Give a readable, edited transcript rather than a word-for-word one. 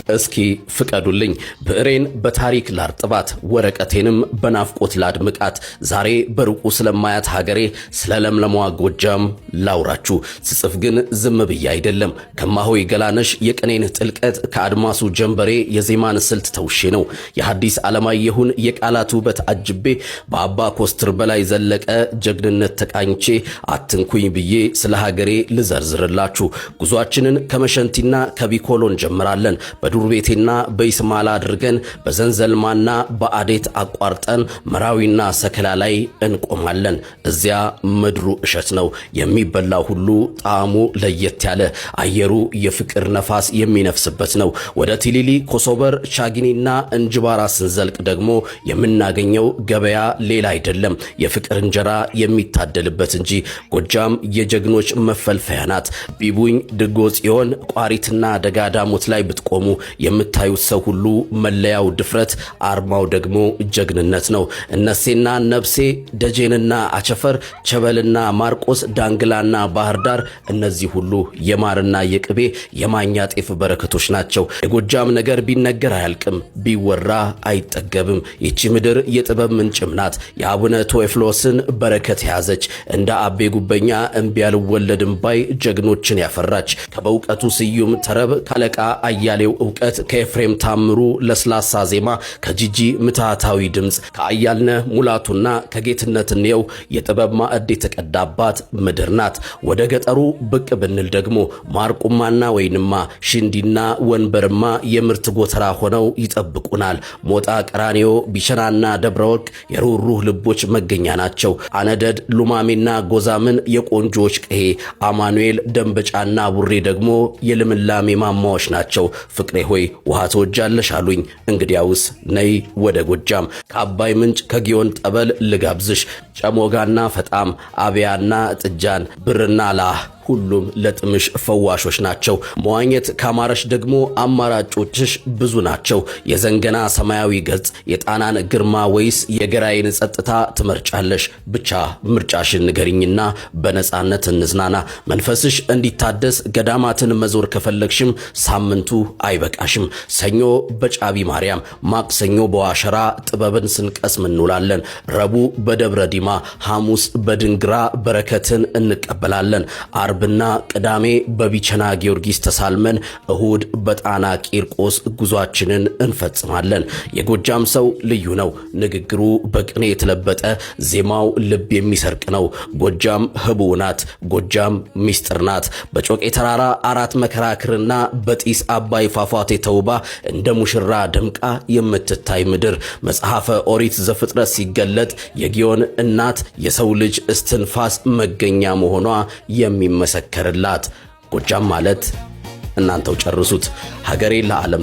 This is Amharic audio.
እስኪ ፍቀዱልኝ ብዕሬን በታሪክ ላርጥባት ወረቀቴንም በናፍቆት ላድምቃት ዛሬ በሩቁ ስለማያት ሀገሬ ስለ ለምለሟ ጎጃም ላውራችሁ ስጽፍ ግን ዝም ብዬ አይደለም ከማሆይ ገላነሽ የቅኔን ጥልቀት ከአድማሱ ጀንበሬ የዜማን ስልት ተውሼ ነው የሐዲስ ዓለማየሁን የቃላት ውበት አጅቤ በአባ ኮስትር በላይ ዘለቀ ጀግንነት ተቃኝቼ አትንኩኝ ብዬ ስለ ሀገሬ ልዘርዝርላችሁ ጉዟችንን ከመሸንቲና ከቢኮሎን ጀምራለን በዱር ቤቴና በይስማላ አድርገን በዘንዘልማና በአዴት አቋርጠን መራዊና ሰከላ ላይ እንቆማለን እዚያ ምድሩ እሸት ነው የሚበላው ሁሉ ጣዕሙ ለየት ያለ አየሩ የፍቅር ነፋስ የሚነፍስበት ነው ወደ ቲሊሊ ኮሶበር ቻጊኒና እንጅባራ ስንዘልቅ ደግሞ የምናገኘው ገበያ ሌላ አይደለም የፍቅር እንጀራ የሚታደልበት እንጂ ጎጃም የጀግኖች መፈልፈያ ናት ቢቡኝ ድጎ ጽዮን ቋሪትና ደጋዳሞት ላይ ብትቆሙ የምታዩት ሰው ሁሉ መለያው ድፍረት አርማው ደግሞ ጀግንነት ነው እነሴና ነብሴ ደጄንና አቸፈር ቸበልና ማርቆስ ዳንግላና ባህር ዳር እነዚህ ሁሉ የማርና የቅቤ የማኛ ጤፍ በረከቶች ናቸው የጎጃም ነገር ቢነገር አያልቅም ቢወራ አይጠገብም ይቺ ምድር የጥበብ ምንጭም ናት የአቡነ ቴዎፍሎስን በረከት ያዘች እንደ አቤ ጉበኛ እምቢ ያልወለድም ባይ ጀግኖችን ያፈራች ከበውቀቱ ስዩም ተረብ ካለቃ አያሌው ዕውቀት ከኤፍሬም ታምሩ ለስላሳ ዜማ ከጂጂ ምታታዊ ድምጽ ከአያልነ ሙላቱና ከጌትነት ነው የጥበብ ማዕድ የተቀዳባት ምድር ናት ወደ ገጠሩ ብቅ ብንል ደግሞ ማርቁማና ወይንማ ሽንዲና ወንበርማ የምርት ጎተራ ሆነው ይጠብቁናል ሞጣ ቀራኒዮ ቢሸናና ደብረወርቅ የሩሩህ ልቦች መገኛ ናቸው አነደድ ሉማሜና ጎዛምን የቆንጆች ቀሄ አማኑኤል ደንበጫና ቡሬ ደግሞ የልምላሜ ማማዎች ናቸው ፍቅሬ ሆይ ውሃ ተወጃለሽ አሉኝ እንግዲያውስ ነይ ወደ ጎጃም ከአባይ ምንጭ ከጊዮን ጠበል ልጋብዝሽ ጨሞጋና ፈጣም አብያና ጥጃን ብርና ላህ ሁሉም ለጥምሽ ፈዋሾች ናቸው መዋኘት ካማረሽ ደግሞ አማራጮችሽ ብዙ ናቸው የዘንገና ሰማያዊ ገጽ የጣናን ግርማ ወይስ የገራይን ጸጥታ ትመርጫለሽ ብቻ ምርጫሽን ንገሪኝና በነጻነት እንዝናና መንፈስሽ እንዲታደስ ገዳማትን መዞር ከፈለግሽም ሳምንቱ አይበቃሽም ሰኞ በጫቢ ማርያም ማክሰኞ በዋሸራ ጥበብን ስንቀስም እንውላለን ረቡ በደብረ ዲማ ሐሙስ በድንግራ በረከትን እንቀበላለን አርብና ቅዳሜ በቢቸና ጊዮርጊስ ተሳልመን እሁድ በጣና ቂርቆስ ጉዟችንን እንፈጽማለን የጎጃም ሰው ልዩ ነው ንግግሩ በቅኔ የተለበጠ ዜማው ልብ የሚሰርቅ ነው ጎጃም ህቡዕ ናት ጎጃም ሚስጥር ናት በጮቄ ተራራ አራት መከራክርና በጢስ አባይ ፏፏቴ ተውባ እንደ ሙሽራ ደምቃ የምትታይ ምድር መጽሐፈ ኦሪት ዘፍጥረት ሲገለጥ የጊዮን እናት የሰው ልጅ እስትንፋስ መገኛ መሆኗ የሚመሰከርላት ጎጃም ማለት እናንተው ጨርሱት ሀገሬ ለዓለም